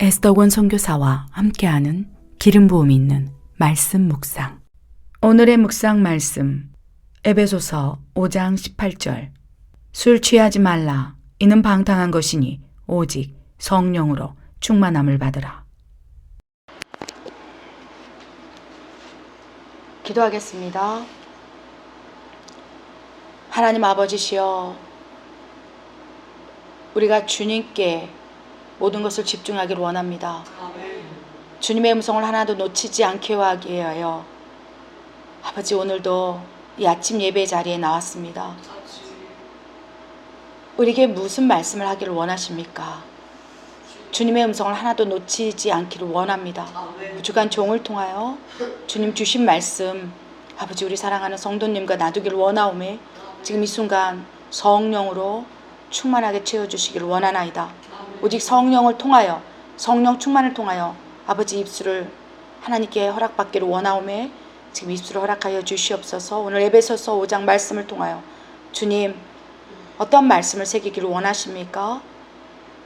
에스더권 선교사와 함께하는 기름 부음이 있는 말씀 묵상. 오늘의 묵상 말씀 에베소서 5장 18절. 술 취하지 말라. 이는 방탕한 것이니 오직 성령으로 충만함을 받으라. 기도하겠습니다. 하나님 아버지시여, 우리가 주님께 모든 것을 집중하기를 원합니다. 주님의 음성을 하나도 놓치지 않게 하게 하여 아버지, 오늘도 이 아침 예배 자리에 나왔습니다. 우리에게 무슨 말씀을 하기를 원하십니까? 주님의 음성을 하나도 놓치지 않기를 원합니다. 주간 종을 통하여 주님 주신 말씀 아버지, 우리 사랑하는 성도님과 나누기를 원하오매 지금 이 순간 성령으로 충만하게 채워주시기를 원하나이다. 오직 성령을 통하여, 성령 충만을 통하여 아버지 입술을 하나님께 허락받기를 원하오매 지금 입술을 허락하여 주시옵소서. 오늘 에베소서 5장 말씀을 통하여 주님 어떤 말씀을 새기기를 원하십니까?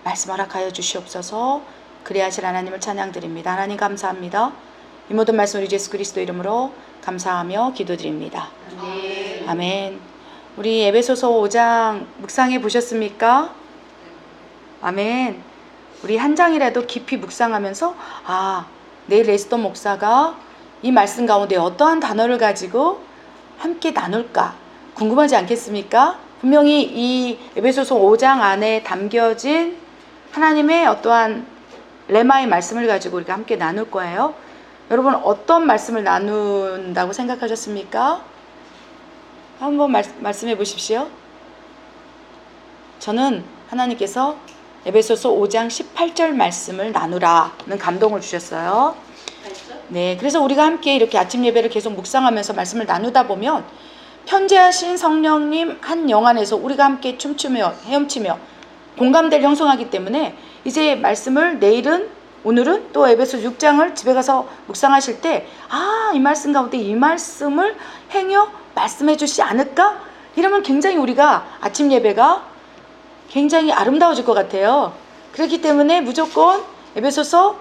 말씀 허락하여 주시옵소서. 그래야 하실 하나님을 찬양드립니다. 하나님 감사합니다. 이 모든 말씀 우리 예수 그리스도 이름으로 감사하며 기도드립니다. 아멘. 아멘. 우리 에베소서 5장 묵상해 보셨습니까? 아멘. 우리 한 장이라도 깊이 묵상하면서 내일 에스더 목사가 이 말씀 가운데 어떠한 단어를 가지고 함께 나눌까 궁금하지 않겠습니까? 분명히 이 에베소서 5장 안에 담겨진 하나님의 어떠한 레마의 말씀을 가지고 우리가 함께 나눌 거예요. 여러분 어떤 말씀을 나눈다고 생각하셨습니까? 한번 말씀해 보십시오. 저는 하나님께서 에베소서 5장 18절 말씀을 나누라는 감동을 주셨어요. 네, 그래서 우리가 함께 이렇게 아침 예배를 계속 묵상하면서 말씀을 나누다 보면 편재하신 성령님 한 영 안에서 우리가 함께 춤추며 헤엄치며 공감대를 형성하기 때문에 이제 말씀을 오늘은 또 에베소 6장을 집에 가서 묵상하실 때 이 말씀 가운데 이 말씀을 행여 말씀해 주시지 않을까? 이러면 굉장히 우리가 아침 예배가 굉장히 아름다워질 것 같아요. 그렇기 때문에 무조건 에베소서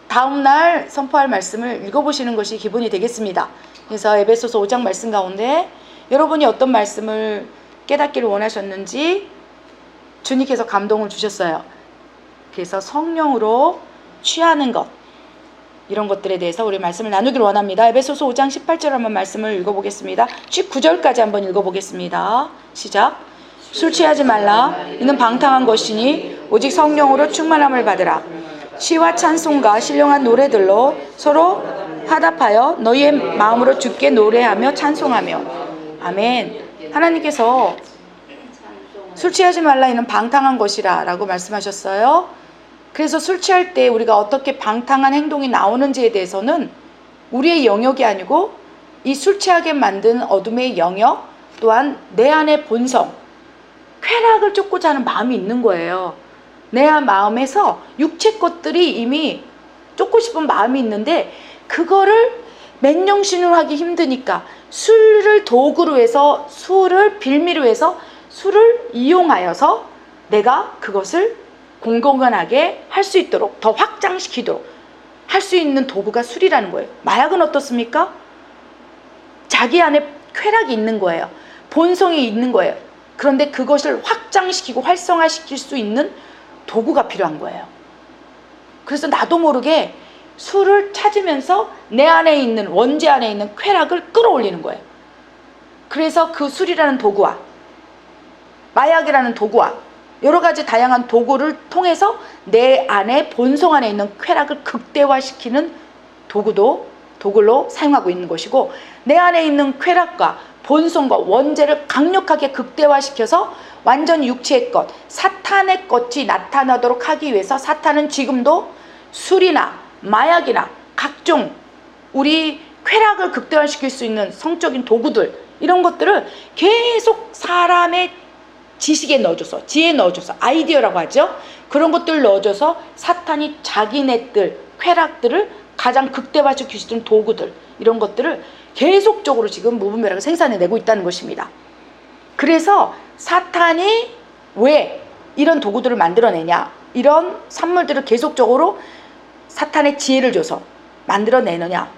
다음날 선포할 말씀을 읽어보시는 것이 기본이 되겠습니다. 그래서 에베소서 5장 말씀 가운데 여러분이 어떤 말씀을 깨닫기를 원하셨는지 주님께서 감동을 주셨어요. 그래서 성령으로 취하는 것, 이런 것들에 대해서 우리 말씀을 나누기를 원합니다. 에베소서 5장 18절 한번 말씀을 읽어보겠습니다. 19절까지 한번 읽어보겠습니다. 시작. 술 취하지 말라. 이는 방탕한 것이니 오직 성령으로 충만함을 받으라. 시와 찬송과 신령한 노래들로 서로 화답하여 너희의 마음으로 주께 노래하며 찬송하며. 아멘. 하나님께서 술 취하지 말라 이는 방탕한 것이라 라고 말씀하셨어요. 그래서 술 취할 때 우리가 어떻게 방탕한 행동이 나오는지에 대해서는 우리의 영역이 아니고 이 술 취하게 만든 어둠의 영역, 또한 내 안의 본성, 쾌락을 쫓고자 하는 마음이 있는 거예요. 내 마음에서 육체 것들이 이미 쫓고 싶은 마음이 있는데 그거를 맨정신으로 하기 힘드니까 술을 도구로 해서, 술을 빌미로 해서 술을 이용하여서 내가 그것을 공공연하게 할 수 있도록 더 확장시키도록 할 수 있는 도구가 술이라는 거예요. 마약은 어떻습니까? 자기 안에 쾌락이 있는 거예요. 본성이 있는 거예요. 그런데 그것을 확장시키고 활성화시킬 수 있는 도구가 필요한 거예요. 그래서 나도 모르게 술을 찾으면서 내 안에 있는, 원죄 안에 있는 쾌락을 끌어올리는 거예요. 그래서 그 술이라는 도구와 마약이라는 도구와 여러 가지 다양한 도구를 통해서 내 안에, 본성 안에 있는 쾌락을 극대화시키는 도구로 사용하고 있는 것이고, 내 안에 있는 쾌락과 본성과 원죄를 강력하게 극대화시켜서 완전 육체의 것, 사탄의 것이 나타나도록 하기 위해서 사탄은 지금도 술이나 마약이나 각종 우리 쾌락을 극대화시킬 수 있는 성적인 도구들, 이런 것들을 계속 사람의 지식에 넣어줘서, 지혜에 넣어줘서, 아이디어라고 하죠. 그런 것들을 넣어줘서 사탄이 자기네들 쾌락들을 가장 극대화시킬 수 있는 도구들, 이런 것들을 계속적으로 지금 무분별하게 생산해내고 있다는 것입니다. 그래서 사탄이 왜 이런 도구들을 만들어내냐, 이런 산물들을 계속적으로 사탄의 지혜를 줘서 만들어내느냐?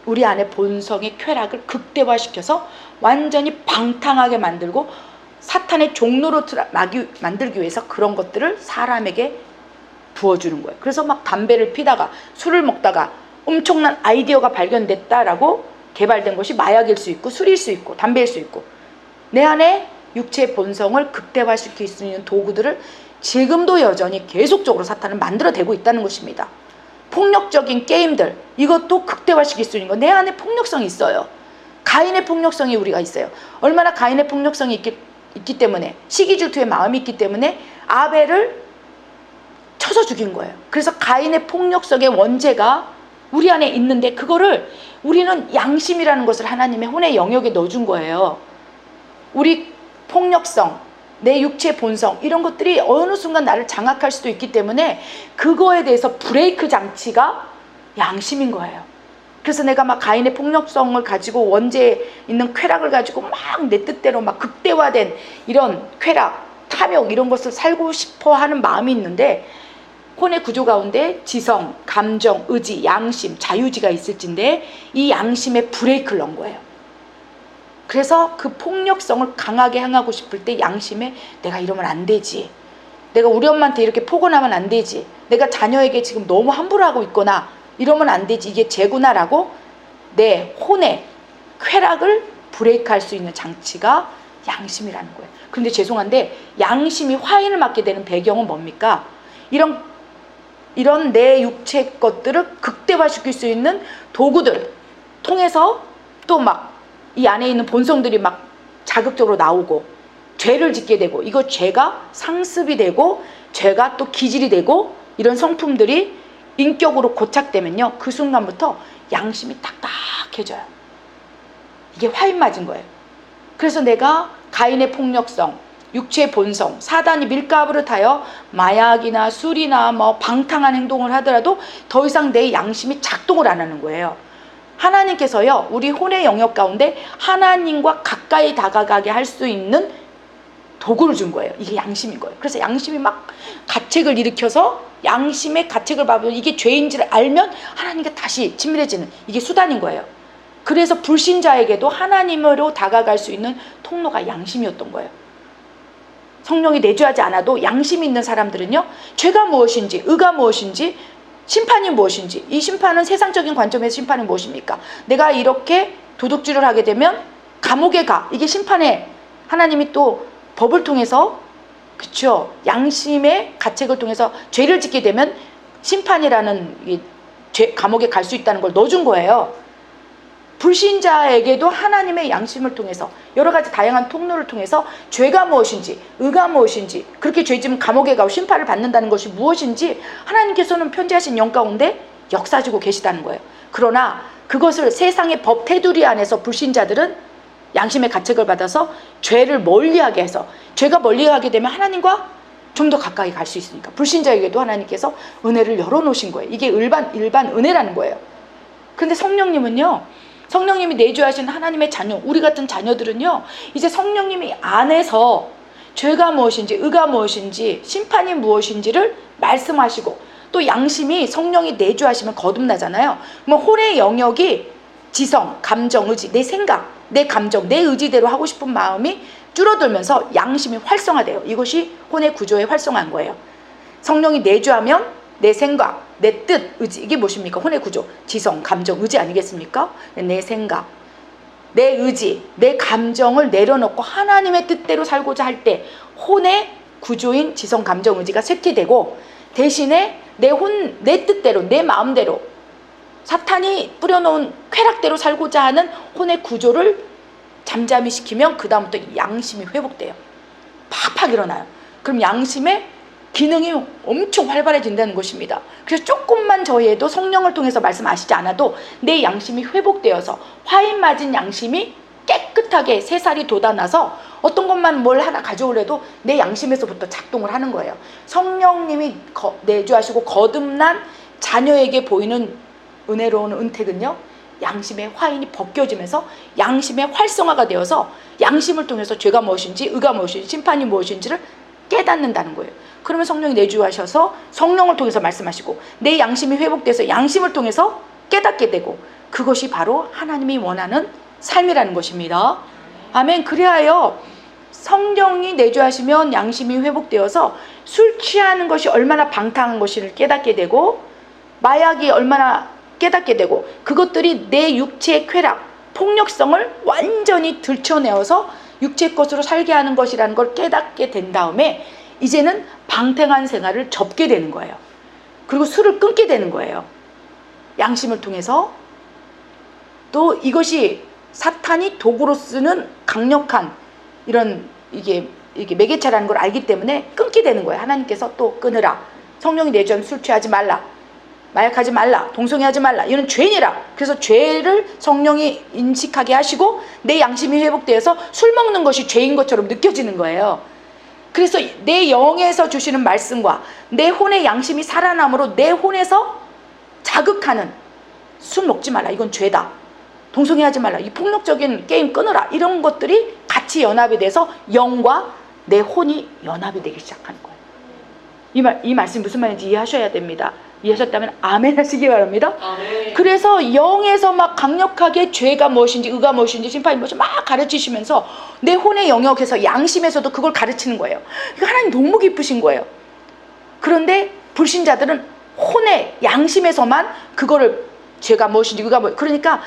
우리 안에 본성의 쾌락을 극대화시켜서 완전히 방탕하게 만들고 사탄의 종로로 만들기 위해서 그런 것들을 사람에게 부어주는 거예요. 그래서 막 담배를 피다가 술을 먹다가 엄청난 아이디어가 발견됐다라고 개발된 것이 마약일 수 있고 술일 수 있고 담배일 수 있고, 내 안에 육체의 본성을 극대화시킬 수 있는 도구들을 지금도 여전히 계속적으로 사탄은 만들어내고 있다는 것입니다. 폭력적인 게임들, 이것도 극대화시킬 수 있는 거. 내 안에 폭력성이 있어요. 가인의 폭력성이 우리가 있어요. 얼마나 가인의 폭력성이 있기 때문에, 시기질투의 마음이 있기 때문에 아벨을 쳐서 죽인 거예요. 그래서 가인의 폭력성의 원죄가 우리 안에 있는데, 그거를 우리는 양심이라는 것을 하나님의 혼의 영역에 넣어준 거예요. 우리 폭력성, 내 육체의 본성, 이런 것들이 어느 순간 나를 장악할 수도 있기 때문에 그거에 대해서 브레이크 장치가 양심인 거예요. 그래서 내가 막 가인의 폭력성을 가지고 원죄에 있는 쾌락을 가지고 막 내 뜻대로 막 극대화된 이런 쾌락, 탐욕, 이런 것을 살고 싶어 하는 마음이 있는데, 혼의 구조 가운데 지성, 감정, 의지, 양심, 자유지가 있을진데 이 양심에 브레이크를 넣은 거예요. 그래서 그 폭력성을 강하게 향하고 싶을 때 양심에 내가 이러면 안 되지, 내가 우리 엄마한테 이렇게 포근하면 안 되지, 내가 자녀에게 지금 너무 함부로 하고 있거나 이러면 안 되지, 이게 죄구나라고 내 혼의 쾌락을 브레이크할 수 있는 장치가 양심이라는 거예요. 그런데 죄송한데 양심이 화인을 맞게 되는 배경은 뭡니까? 이런 내 육체 것들을 극대화시킬 수 있는 도구들 통해서 또 막 이 안에 있는 본성들이 막 자극적으로 나오고 죄를 짓게 되고, 이거 죄가 상습이 되고 죄가 또 기질이 되고, 이런 성품들이 인격으로 고착되면요, 그 순간부터 양심이 딱딱해져요. 이게 화인 맞은 거예요. 그래서 내가 가인의 폭력성, 육체의 본성, 사단이 밀가부를 타여 마약이나 술이나 뭐 방탕한 행동을 하더라도 더 이상 내 양심이 작동을 안 하는 거예요. 하나님께서요, 우리 혼의 영역 가운데 하나님과 가까이 다가가게 할 수 있는 도구를 준 거예요. 이게 양심인 거예요. 그래서 양심이 막 가책을 일으켜서, 양심의 가책을 받으면 이게 죄인지를 알면 하나님과 다시 친밀해지는, 이게 수단인 거예요. 그래서 불신자에게도 하나님으로 다가갈 수 있는 통로가 양심이었던 거예요. 성령이 내주하지 않아도 양심이 있는 사람들은요, 죄가 무엇인지, 의가 무엇인지, 심판이 무엇인지, 이 심판은 세상적인 관점에서 심판이 무엇입니까? 내가 이렇게 도둑질을 하게 되면 감옥에 가, 이게 심판에, 하나님이 또 법을 통해서, 그렇죠, 양심의 가책을 통해서 죄를 짓게 되면 심판이라는 감옥에 갈 수 있다는 걸 넣어준 거예요. 불신자에게도 하나님의 양심을 통해서, 여러 가지 다양한 통로를 통해서 죄가 무엇인지, 의가 무엇인지, 그렇게 죄지면 감옥에 가고 심판을 받는다는 것이 무엇인지 하나님께서는 편지하신 영 가운데 역사주고 계시다는 거예요. 그러나 그것을 세상의 법 테두리 안에서 불신자들은 양심의 가책을 받아서 죄를 멀리하게 해서, 죄가 멀리하게 되면 하나님과 좀 더 가까이 갈 수 있으니까 불신자에게도 하나님께서 은혜를 열어놓으신 거예요. 이게 일반 은혜라는 거예요. 근데 성령님은요, 성령님이 내주하신 하나님의 자녀, 우리 같은 자녀들은요, 이제 성령님이 안에서 죄가 무엇인지, 의가 무엇인지, 심판이 무엇인지를 말씀하시고, 또 양심이 성령이 내주하시면 거듭나잖아요. 뭐 혼의 영역이 지성, 감정, 의지, 내 생각, 내 감정, 내 의지대로 하고 싶은 마음이 줄어들면서 양심이 활성화돼요. 이것이 혼의 구조에 활성화한 거예요. 성령이 내주하면 내 생각, 내 뜻, 의지, 이게 무엇입니까? 혼의 구조, 지성, 감정, 의지 아니겠습니까? 내 생각, 내 의지, 내 감정을 내려놓고 하나님의 뜻대로 살고자 할 때 혼의 구조인 지성, 감정, 의지가 쇠퇴되고, 대신에 내 뜻대로, 내 마음대로 사탄이 뿌려놓은 쾌락대로 살고자 하는 혼의 구조를 잠잠히 시키면 그 다음부터 양심이 회복돼요. 팍팍 일어나요. 그럼 양심의 기능이 엄청 활발해진다는 것입니다. 그래서 조금만 저희에도 성령을 통해서 말씀하시지 않아도 내 양심이 회복되어서 화인 맞은 양심이 깨끗하게 새살이 돋아나서 어떤 것만 뭘 하나 가져오려도 내 양심에서부터 작동을 하는 거예요. 성령님이 내주하시고 거듭난 자녀에게 보이는 은혜로운 은택은요, 양심의 화인이 벗겨지면서 양심의 활성화가 되어서 양심을 통해서 죄가 무엇인지, 의가 무엇인지, 심판이 무엇인지를 깨닫는다는 거예요. 그러면 성령이 내주하셔서 성령을 통해서 말씀하시고 내 양심이 회복돼서 양심을 통해서 깨닫게 되고 그것이 바로 하나님이 원하는 삶이라는 것입니다. 아멘. 그리하여 성령이 내주하시면 양심이 회복되어서 술 취하는 것이 얼마나 방탕한 것을 깨닫게 되고 마약이 얼마나 깨닫게 되고 그것들이 내 육체의 쾌락, 폭력성을 완전히 들춰내어서 육체 것으로 살게 하는 것이라는 걸 깨닫게 된 다음에 이제는 방탕한 생활을 접게 되는 거예요. 그리고 술을 끊게 되는 거예요. 양심을 통해서. 또 이것이 사탄이 도구로 쓰는 강력한 이런 이게 매개체라는 걸 알기 때문에 끊게 되는 거예요. 하나님께서 또 끊으라. 성령이 내주하면 술 취하지 말라. 마약하지 말라. 동성애하지 말라. 이는 죄니라. 그래서 죄를 성령이 인식하게 하시고 내 양심이 회복되어서 술 먹는 것이 죄인 것처럼 느껴지는 거예요. 그래서 내 영에서 주시는 말씀과 내 혼의 양심이 살아남으로 내 혼에서 자극하는 술 먹지 말라. 이건 죄다. 동성애하지 말라. 이 폭력적인 게임 끊으라. 이런 것들이 같이 연합이 돼서 영과 내 혼이 연합이 되기 시작하는 거예요. 이 말씀 무슨 말인지 이해하셔야 됩니다. 이해하셨다면 아멘 하시기 바랍니다. 아멘. 그래서 영에서 막 강력하게 죄가 무엇인지 의가 무엇인지 심판이 무엇인지 막 가르치시면서 내 혼의 영역에서 양심에서도 그걸 가르치는 거예요. 그러니까 하나님 너무 기쁘신 거예요. 그런데 불신자들은 혼의 양심에서만 그거를 죄가 무엇인지 의가 무엇인지 그러니까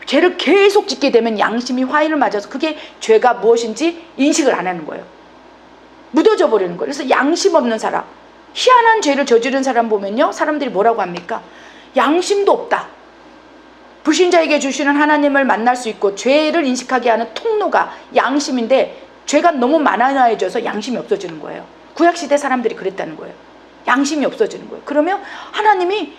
죄를 계속 짓게 되면 양심이 화인을 맞아서 그게 죄가 무엇인지 인식을 안 하는 거예요. 묻어져 버리는 거예요. 그래서 양심 없는 사람, 희한한 죄를 저지른 사람 보면요, 사람들이 뭐라고 합니까? 양심도 없다. 불신자에게 주시는 하나님을 만날 수 있고 죄를 인식하게 하는 통로가 양심인데 죄가 너무 많아져서 양심이 없어지는 거예요. 구약시대 사람들이 그랬다는 거예요. 양심이 없어지는 거예요. 그러면 하나님이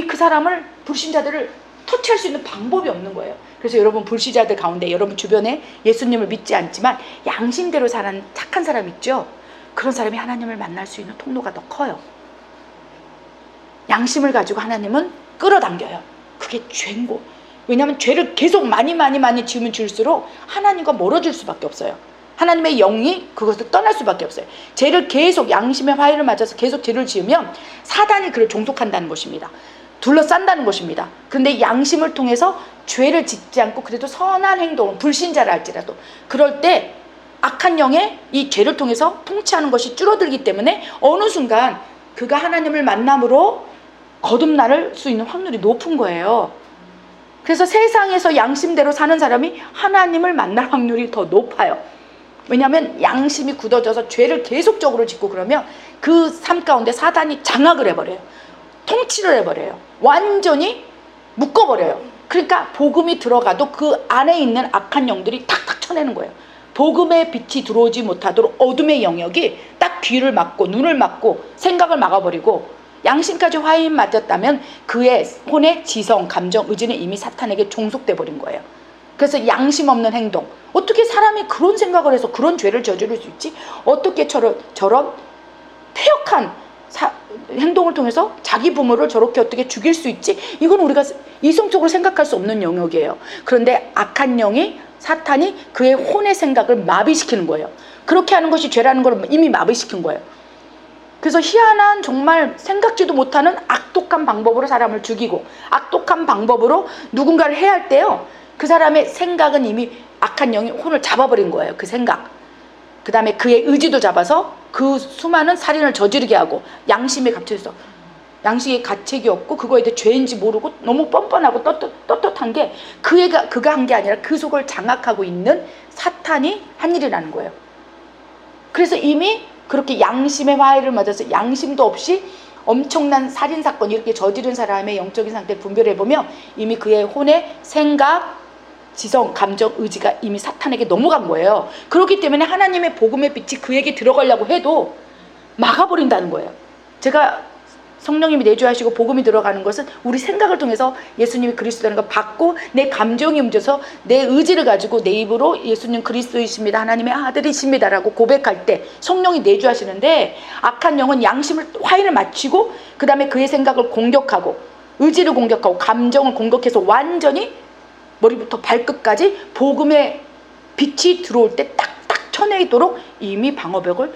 그 사람을, 불신자들을 터치할 수 있는 방법이 없는 거예요. 그래서 여러분 불신자들 가운데 여러분 주변에 예수님을 믿지 않지만 양심대로 사는 착한 사람 있죠? 그런 사람이 하나님을 만날 수 있는 통로가 더 커요. 양심을 가지고 하나님은 끌어당겨요. 그게 죄고. 왜냐하면 죄를 계속 많이 지으면 지을수록 하나님과 멀어질 수밖에 없어요. 하나님의 영이 그것을 떠날 수밖에 없어요. 죄를 계속 양심의 화해를 맞아서 계속 죄를 지으면 사단이 그를 종속한다는 것입니다. 둘러싼다는 것입니다. 그런데 양심을 통해서 죄를 짓지 않고 그래도 선한 행동을, 불신자라 할지라도 그럴 때 악한 영의 이 죄를 통해서 통치하는 것이 줄어들기 때문에 어느 순간 그가 하나님을 만남으로 거듭날 수 있는 확률이 높은 거예요. 그래서 세상에서 양심대로 사는 사람이 하나님을 만날 확률이 더 높아요. 왜냐하면 양심이 굳어져서 죄를 계속적으로 짓고 그러면 그 삶 가운데 사단이 장악을 해버려요. 통치를 해버려요. 완전히 묶어버려요. 그러니까 복음이 들어가도 그 안에 있는 악한 영들이 탁탁 쳐내는 거예요. 복음의 빛이 들어오지 못하도록 어둠의 영역이 딱 귀를 막고 눈을 막고 생각을 막아버리고 양심까지 화인 맞았다면 그의 혼의 지성, 감정, 의지는 이미 사탄에게 종속돼 버린 거예요. 그래서 양심 없는 행동, 어떻게 사람이 그런 생각을 해서 그런 죄를 저지를 수 있지? 어떻게 저런 태역한 행동을 통해서 자기 부모를 저렇게 어떻게 죽일 수 있지? 이건 우리가 이성적으로 생각할 수 없는 영역이에요. 그런데 악한 영이, 사탄이 그의 혼의 생각을 마비시키는 거예요. 그렇게 하는 것이 죄라는 걸 이미 마비시킨 거예요. 그래서 희한한, 정말 생각지도 못하는 악독한 방법으로 사람을 죽이고 악독한 방법으로 누군가를 해야 할 때요, 그 사람의 생각은 이미 악한 영이 혼을 잡아버린 거예요. 그 생각, 그 다음에 그의 의지도 잡아서 그 수많은 살인을 저지르게 하고 양심에 갇혀서 양식에 가책이 없고 그거에 대해 죄인지 모르고 너무 뻔뻔하고 떳떳한 게 그가 한 게 아니라 그 속을 장악하고 있는 사탄이 한 일이라는 거예요. 그래서 이미 그렇게 양심의 화해를 맞아서 양심도 없이 엄청난 살인사건 이렇게 저지른 사람의 영적인 상태를 분별해보면 이미 그의 혼의 생각, 지성, 감정, 의지가 이미 사탄에게 넘어간 거예요. 그렇기 때문에 하나님의 복음의 빛이 그에게 들어가려고 해도 막아버린다는 거예요. 제가 성령님이 내주하시고 복음이 들어가는 것은 우리 생각을 통해서 예수님이 그리스도라는 걸 받고 내 감정이 움직여서 내 의지를 가지고 내 입으로 예수님 그리스도이십니다, 하나님의 아들이십니다 라고 고백할 때 성령이 내주하시는데, 악한 영은 양심을 화인을 맞추고 그 다음에 그의 생각을 공격하고 의지를 공격하고 감정을 공격해서 완전히 머리부터 발끝까지 복음의 빛이 들어올 때 딱딱 쳐내도록 이미 방어벽을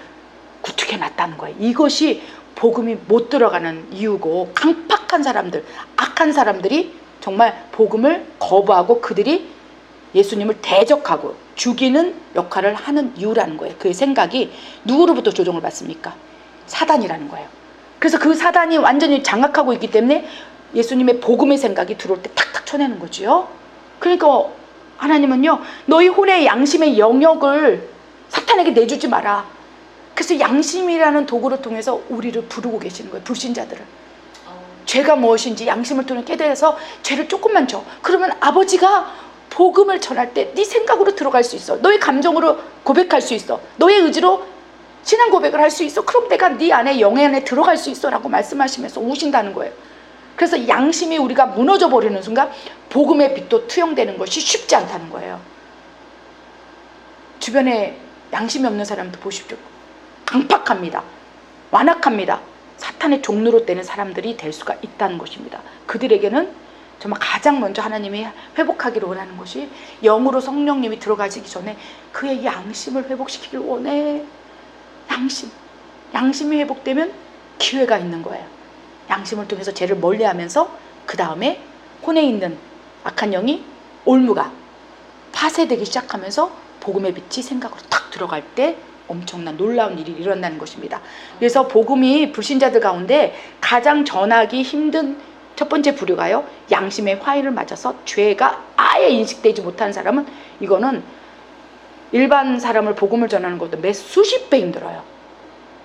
죽여놨다는 거예요. 이것이 복음이 못 들어가는 이유고, 강팍한 사람들, 악한 사람들이 정말 복음을 거부하고 그들이 예수님을 대적하고 죽이는 역할을 하는 이유라는 거예요. 그의 생각이 누구로부터 조종을 받습니까? 사단이라는 거예요. 그래서 그 사단이 완전히 장악하고 있기 때문에 예수님의 복음의 생각이 들어올 때 탁탁 쳐내는 거지요. 그러니까 하나님은요, 너희 혼의 양심의 영역을 사탄에게 내주지 마라. 그래서 양심이라는 도구를 통해서 우리를 부르고 계시는 거예요. 불신자들을. 죄가 무엇인지 양심을 통해 깨달아서 죄를 조금만 줘. 그러면 아버지가 복음을 전할 때 네 생각으로 들어갈 수 있어. 너의 감정으로 고백할 수 있어. 너의 의지로 신앙 고백을 할 수 있어. 그럼 내가 네 안에 영의 안에 들어갈 수 있어 라고 말씀하시면서 오신다는 거예요. 그래서 양심이 우리가 무너져 버리는 순간 복음의 빛도 투영되는 것이 쉽지 않다는 거예요. 주변에 양심이 없는 사람도 보십시오. 강팍합니다. 완악합니다. 사탄의 종로로 되는 사람들이 될 수가 있다는 것입니다. 그들에게는 정말 가장 먼저 하나님이 회복하기를 원하는 것이, 영으로 성령님이 들어가시기 전에 그의 양심을 회복시키길 원해. 양심이 회복되면 기회가 있는 거예요. 양심을 통해서 죄를 멀리하면서 그 다음에 혼에 있는 악한 영이 올무가 파쇄되기 시작하면서 복음의 빛이 생각으로 탁 들어갈 때 엄청난 놀라운 일이 일어나는 것입니다. 그래서 복음이 불신자들 가운데 가장 전하기 힘든 첫 번째 부류가요, 양심의 화의를 맞아서 죄가 아예 인식되지 못한 사람은, 이거는 일반 사람을 복음을 전하는 것도 몇 수십 배 힘들어요.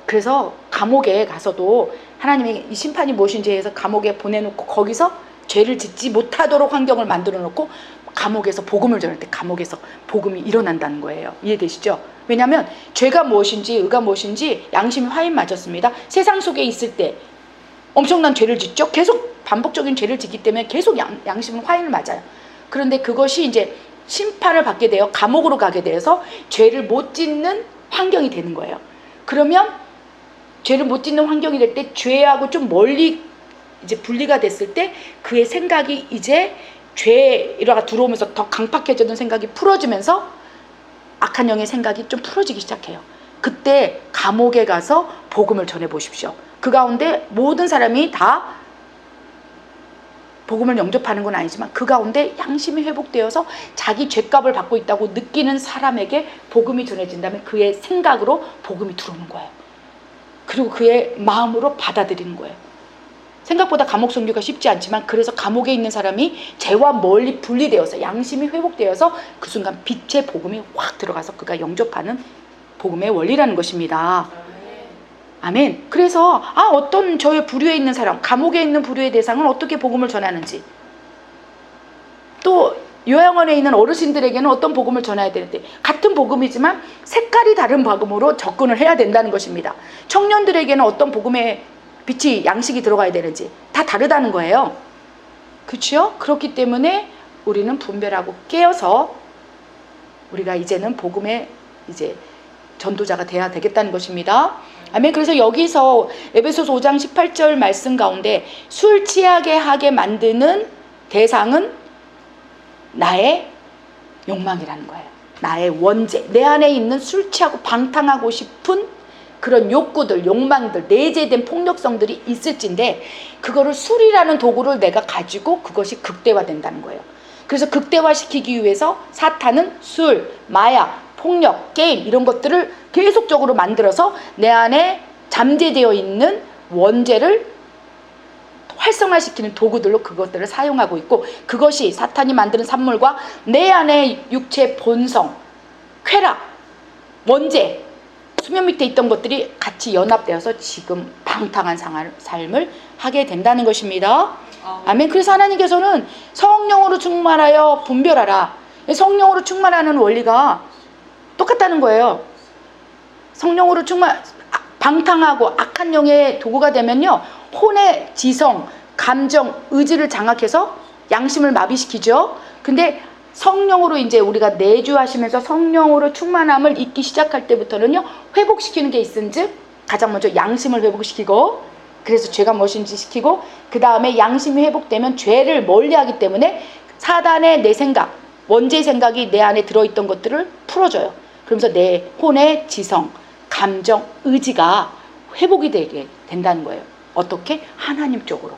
그래서 감옥에 가서도 하나님이 이 심판이 무엇인지 해서 감옥에 보내놓고 거기서 죄를 짓지 못하도록 환경을 만들어 놓고 감옥에서 복음을 전할 때 감옥에서 복음이 일어난다는 거예요. 이해되시죠? 왜냐하면 죄가 무엇인지 의가 무엇인지 양심이 화인 맞았습니다. 세상 속에 있을 때 엄청난 죄를 짓죠. 계속 반복적인 죄를 짓기 때문에 계속 양심은 화인을 맞아요. 그런데 그것이 이제 심판을 받게 되어 감옥으로 가게 돼서 죄를 못 짓는 환경이 되는 거예요. 그러면 죄를 못 짓는 환경이 될 때 죄하고 좀 멀리 이제 분리가 됐을 때 그의 생각이 이제 죄가 들어오면서 더 강팍해졌던 생각이 풀어지면서 악한 영의 생각이 좀 풀어지기 시작해요. 그때 감옥에 가서 복음을 전해 보십시오. 그 가운데 모든 사람이 다 복음을 영접하는 건 아니지만 그 가운데 양심이 회복되어서 자기 죄값을 받고 있다고 느끼는 사람에게 복음이 전해진다면 그의 생각으로 복음이 들어오는 거예요. 그리고 그의 마음으로 받아들이는 거예요. 생각보다 감옥 선교가 쉽지 않지만, 그래서 감옥에 있는 사람이 죄와 멀리 분리되어서 양심이 회복되어서 그 순간 빛의 복음이 확 들어가서 그가 영접하는 복음의 원리라는 것입니다. 아멘. 그래서 어떤 저의 부류에 있는 사람, 감옥에 있는 부류의 대상은 어떻게 복음을 전하는지, 또 요양원에 있는 어르신들에게는 어떤 복음을 전해야 되는데, 같은 복음이지만 색깔이 다른 복음으로 접근을 해야 된다는 것입니다. 청년들에게는 어떤 복음의 빛이 양식이 들어가야 되는지 다 다르다는 거예요. 그렇죠? 그렇기 때문에 우리는 분별하고 깨어서 우리가 이제는 복음의 이제 전도자가 돼야 되겠다는 것입니다. 아멘. 그래서 여기서 에베소서 5장 18절 말씀 가운데 술 취하게 하게 만드는 대상은 나의 욕망이라는 거예요. 나의 원죄, 내 안에 있는 술 취하고 방탕하고 싶은 그런 욕구들, 욕망들, 내재된 폭력성들이 있을진데, 그거를 술이라는 도구를 내가 가지고 그것이 극대화된다는 거예요. 그래서 극대화시키기 위해서 사탄은 술, 마약, 폭력, 게임 이런 것들을 계속적으로 만들어서 내 안에 잠재되어 있는 원죄를 활성화시키는 도구들로 그것들을 사용하고 있고, 그것이 사탄이 만드는 산물과 내 안에 육체 본성, 쾌락, 원죄, 수면 밑에 있던 것들이 같이 연합되어서 지금 방탕한 삶을 하게 된다는 것입니다. 아멘. 그래서 하나님께서는 성령으로 충만하여 분별하라. 성령으로 충만하는 원리가 똑같다는 거예요. 성령으로 방탕하고 악한 영의 도구가 되면요, 혼의 지성, 감정, 의지를 장악해서 양심을 마비시키죠. 근데 성령으로 이제 우리가 내주하시면서 성령으로 충만함을 잊기 시작할 때부터는요, 회복시키는 게 있은즉 가장 먼저 양심을 회복시키고, 그래서 죄가 무엇인지 시키고, 그 다음에 양심이 회복되면 죄를 멀리하기 때문에 사단의 내 생각, 원죄의 생각이 내 안에 들어있던 것들을 풀어줘요. 그러면서 내 혼의 지성, 감정, 의지가 회복이 되게 된다는 거예요. 어떻게? 하나님 쪽으로.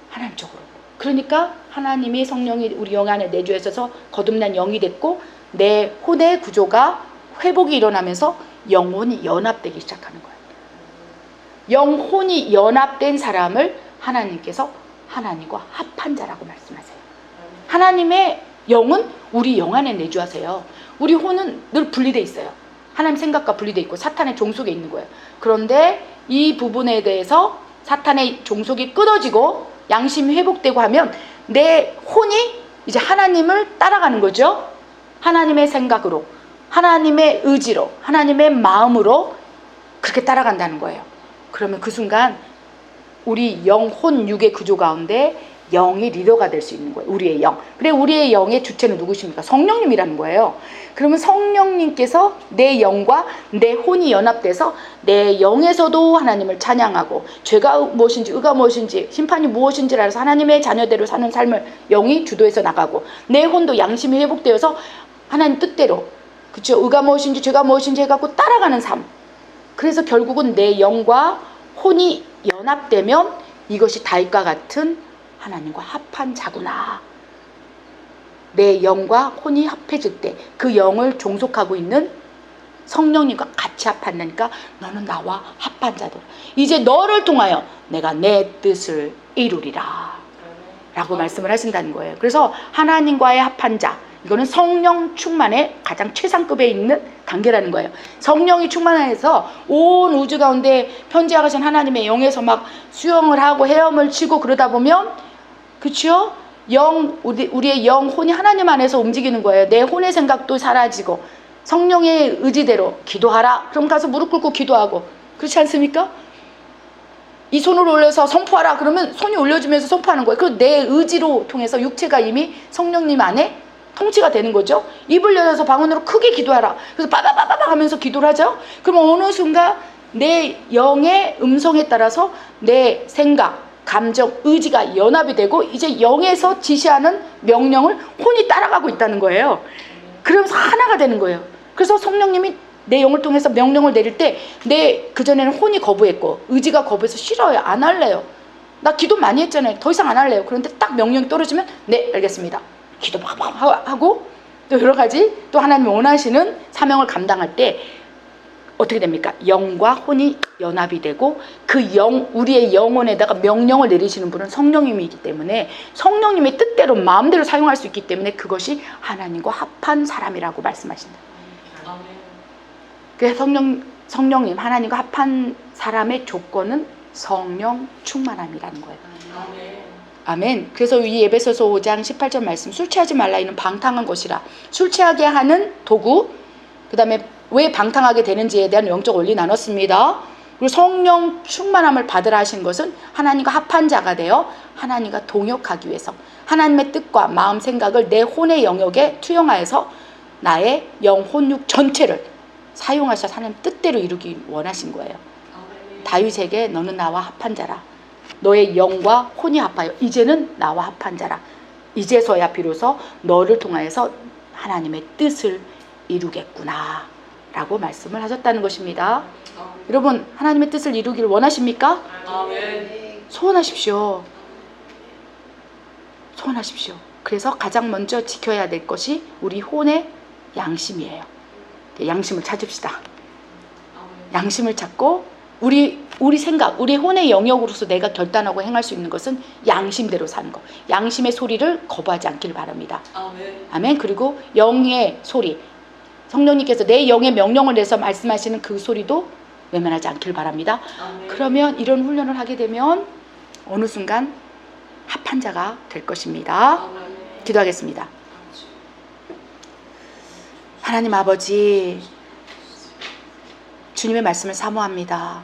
하나님 쪽으로. 그러니까 하나님이 성령이 우리 영 안에 내주에 있어서 거듭난 영이 됐고 내 혼의 구조가 회복이 일어나면서 영혼이 연합되기 시작하는 거예요. 영혼이 연합된 사람을 하나님께서 하나님과 합한 자라고 말씀하세요. 하나님의 영은 우리 영 안에 내주하세요. 우리 혼은 늘 분리되어 있어요. 하나님 생각과 분리되어 있고 사탄의 종속에 있는 거예요. 그런데 이 부분에 대해서 사탄의 종속이 끊어지고 양심이 회복되고 하면 내 혼이 이제 하나님을 따라가는 거죠. 하나님의 생각으로, 하나님의 의지로, 하나님의 마음으로 그렇게 따라간다는 거예요. 그러면 그 순간 우리 영혼 육의 구조 가운데 영이 리더가 될 수 있는 거예요. 우리의 영. 그래 우리의 영의 주체는 누구십니까? 성령님이라는 거예요. 그러면 성령님께서 내 영과 내 혼이 연합돼서 내 영에서도 하나님을 찬양하고 죄가 무엇인지 의가 무엇인지 심판이 무엇인지를 알아서 하나님의 자녀대로 사는 삶을 영이 주도해서 나가고 내 혼도 양심이 회복되어서 하나님 뜻대로 그렇죠? 의가 무엇인지 죄가 무엇인지 해갖고 따라가는 삶. 그래서 결국은 내 영과 혼이 연합되면 이것이 다윗과 같은 하나님과 합한 자구나. 내 영과 혼이 합해질 때 그 영을 종속하고 있는 성령님과 같이 합한다니까 너는 나와 합한 자들. 이제 너를 통하여 내가 내 뜻을 이루리라 라고 말씀을 하신다는 거예요. 그래서 하나님과의 합한 자, 이거는 성령 충만의 가장 최상급에 있는 단계라는 거예요. 성령이 충만해서 온 우주 가운데 편지하신 하나님의 영에서 막 수영을 하고 헤엄을 치고 그러다 보면 그렇죠? 우리의 영혼이 하나님 안에서 움직이는 거예요. 내 혼의 생각도 사라지고 성령의 의지대로 기도하라. 그럼 가서 무릎 꿇고 기도하고 그렇지 않습니까? 이 손을 올려서 선포하라. 그러면 손이 올려지면서 선포하는 거예요. 그리고 내 의지로 통해서 육체가 이미 성령님 안에 통치가 되는 거죠. 입을 열어서 방언으로 크게 기도하라. 그래서 빠바바바바 하면서 기도를 하죠. 그러면 어느 순간 내 영의 음성에 따라서 내 생각, 감정, 의지가 연합이 되고 이제 영에서 지시하는 명령을 혼이 따라가고 있다는 거예요. 그러면서 하나가 되는 거예요. 그래서 성령님이 내 영을 통해서 명령을 내릴 때 내 그전에는 혼이 거부했고 의지가 거부해서 싫어요. 안 할래요. 나 기도 많이 했잖아요. 더 이상 안 할래요. 그런데 딱 명령이 떨어지면 네 알겠습니다. 기도 막 하고 또 여러 가지 또 하나님이 원하시는 사명을 감당할 때 어떻게 됩니까? 영과 혼이 연합이 되고 그 영, 우리의 영혼에다가 명령을 내리시는 분은 성령님이기 때문에 성령님의 뜻대로 마음대로 사용할 수 있기 때문에 그것이 하나님과 합한 사람이라고 말씀하신다. 그래서 성령님 하나님과 합한 사람의 조건은 성령 충만함이라는 거예요. 아멘. 그래서 이 에베소서 5장 18절 말씀 술 취하지 말라 이는 방탕한 것이라. 술 취하게 하는 도구, 그 다음에 왜 방탕하게 되는지에 대한 영적 원리 나눴습니다. 그리고 성령 충만함을 받으라 하신 것은 하나님과 합한 자가 되어 하나님과 동역하기 위해서 하나님의 뜻과 마음 생각을 내 혼의 영역에 투영하여서 나의 영혼육 전체를 사용하셔서 하나님 뜻대로 이루기 원하신 거예요. 다윗에게 너는 나와 합한 자라. 너의 영과 혼이 합하여 이제는 나와 합한 자라. 이제서야 비로소 너를 통하여서 하나님의 뜻을 이루겠구나 라고 말씀을 하셨다는 것입니다. 여러분 하나님의 뜻을 이루기를 원하십니까? 소원하십시오. 소원하십시오. 그래서 가장 먼저 지켜야 될 것이 우리 혼의 양심이에요. 양심을 찾읍시다. 양심을 찾고 우리 생각, 우리 혼의 영역으로서 내가 결단하고 행할 수 있는 것은 양심대로 사는 것. 양심의 소리를 거부하지 않기를 바랍니다. 아멘. 그리고 영의 소리, 성령님께서 내 영의 명령을 내서 말씀하시는 그 소리도 외면하지 않기를 바랍니다. 그러면 이런 훈련을 하게 되면 어느 순간 합한 자가 될 것입니다. 기도하겠습니다. 하나님 아버지, 주님의 말씀을 사모합니다.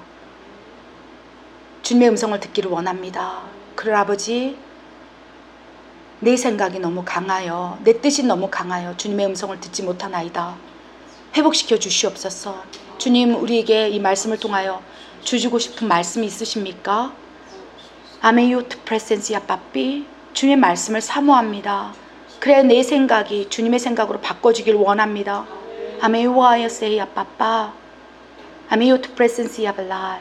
주님의 음성을 듣기를 원합니다. 그러나 아버지, 내 생각이 너무 강하여, 내 뜻이 너무 강하여 주님의 음성을 듣지 못하나이다. 회복시켜 주시옵소서. 주님, 우리에게 이 말씀을 통하여 주시고 싶은 말씀이 있으십니까? 아메이오트 프레센시아 빠삐, 주님의 말씀을 사모합니다. 그래 내 생각이 주님의 생각으로 바꿔지길 원합니다. 아메이오아야세야 빠빠. 아미오트 프레센시 아발라.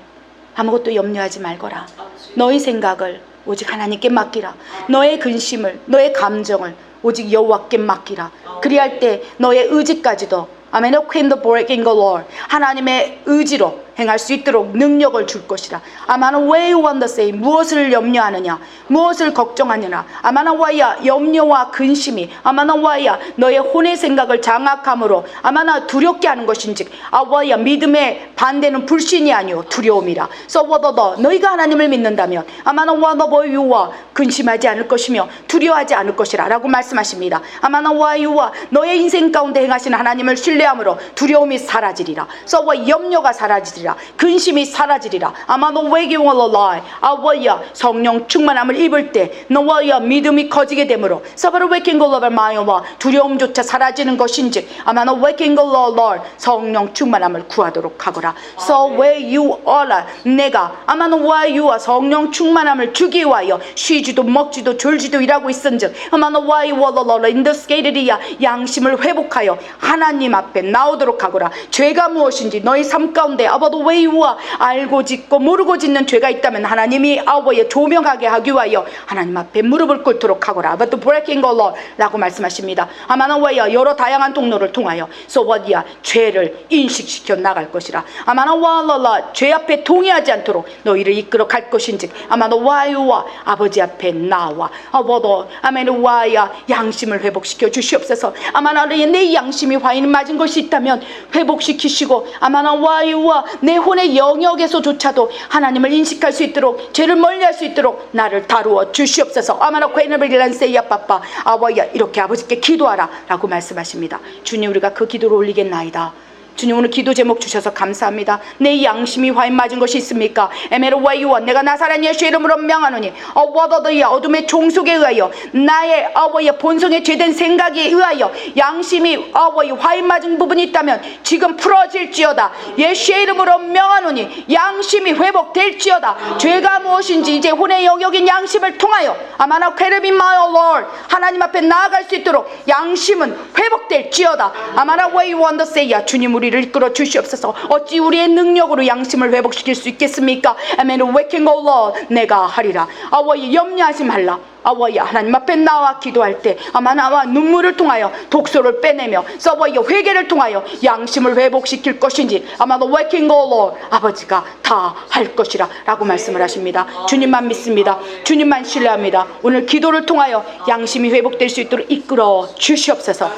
아무것도 염려하지 말거라. 너의 생각을 오직 하나님께 맡기라. 너의 근심을, 너의 감정을 오직 여호와께 맡기라. 그리할 때 너의 의지까지도 아멘. When the breaking the Lord, 하나님의 의지로 행할 수 있도록 능력을 줄 것이라. 아마는 way want to say, 무엇을 염려하느냐, 무엇을 걱정하느냐. 아마는 와야 염려와 근심이, 아마는 와야 너의 혼의 생각을 장악함으로 아마나 두렵게 하는 것인지, 아와야 믿음의 반대는 불신이 아니오 두려움이라. 써워더더 너희가 하나님을 믿는다면 아마는 와너버유와 근심하지 않을 것이며 두려워하지 않을 것이라 라고 말씀하십니다. 아마는 와유와 너의 인생 가운데 행하시는 하나님을 신뢰함으로 두려움이 사라지리라. 써워 염려가 사라지리라. 근심이 사라지리라. 아마 너 외기원러라이 아와야 성령 충만함을 입을 때 너와야 믿음이 커지게 되므로 서바로 외킹걸러를 마여와 두려움조차 사라지는 것인지 아마 너 외킹걸러럴 성령 충만함을 구하도록 하거라. So where you are, 내가 아마 너 와유와 성령 충만함을 주기 위하여 쉬지도 먹지도 졸지도 일하고 있은즉 아마 너 와이월러럴 인더스케이리야 양심을 회복하여 하나님 앞에 나오도록 하거라. 죄가 무엇인지 너희 삶 가운데 아버도 왜유와 알고 짓고 모르고 짓는 죄가 있다면 하나님이 아버의 조명하게 하기 위하여 하나님 앞에 무릎을 꿇도록 하거라. 아버도 breaking the law 라고 말씀하십니다. 아마는 왜야 여러 다양한 통로를 통하여 소버디야 죄를 인식시켜 나갈 것이라. 아마는 와랄라 죄 앞에 동의하지 않도록 너희를 이끌어 갈 것인지 아마는 와유와 아버지 앞에 나와 아버도 아멘 와야 양심을 회복시켜 주시옵소서. 아마는 내 양심이 화인 맞은 것이 있다면 회복시키시고 아마는 와유와 내 혼의 영역에서조차도 하나님을 인식할 수 있도록 죄를 멀리할 수 있도록 나를 다루어 주시옵소서. 아마나 괴너벨란세이야 빠빠 아버야 이렇게 아버지께 기도하라 라고 말씀하십니다. 주님 우리가 그 기도를 올리겠나이다. 주님 오늘 기도 제목 주셔서 감사합니다. 내 양심이 화인 맞은 것이 있습니까? 에메로와이와 내가 나사렛 예수의 이름으로 명하노니 어워더더야 어둠의 종속에 의하여 나의 아워의 본성에 죄된 생각에 의하여 양심이 아워의 화인 맞은 부분이 있다면 지금 풀어질지어다. 예수의 이름으로 명하노니 양심이 회복될지어다. 죄가 무엇인지 이제 혼의 영역인 양심을 통하여 아마나 퀘르빈 마이 롤 하나님 앞에 나아갈 수 있도록 양심은 회복될지어다. 아마나 웨이 원더세이야 주님 우리를 이끌어 주시옵소서. 어찌 우리의 능력으로 양심을 회복시킬 수 있겠습니까? 아멘. 웨킹 올러 내가 하리라. 아워야 염려하지 말라. 아와야 하나님 앞에 나와 기도할 때 아마 나와 눈물을 통하여 독소를 빼내며 서버야 회개를 통하여 양심을 회복시킬 것인지 아마 너 working all 아버지가 다 할 것이라 라고 말씀을 하십니다. 주님만 믿습니다. 주님만 신뢰합니다. 오늘 기도를 통하여 양심이 회복될 수 있도록 이끌어 주시옵소서.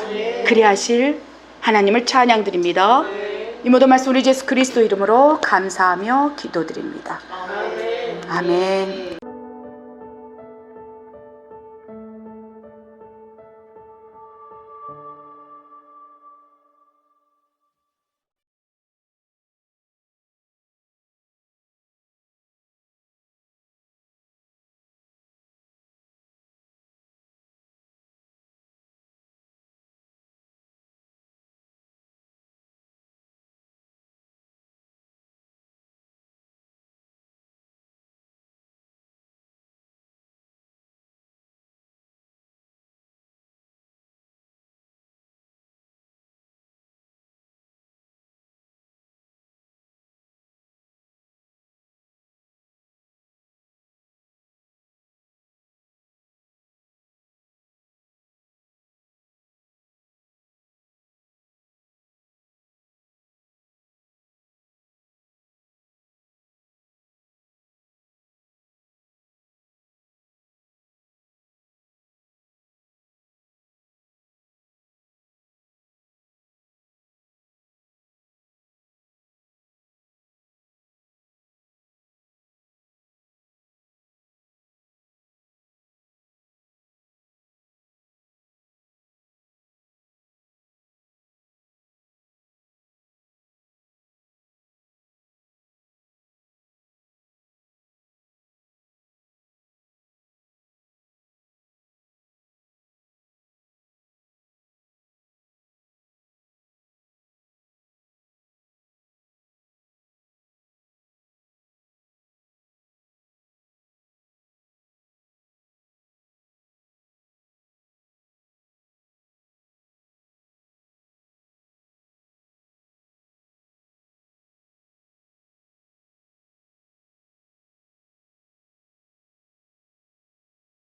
그래 하실 하나님을 찬양드립니다. 이 모든 말씀 우리 예수 그리스도 이름으로 감사하며 기도드립니다. 아멘.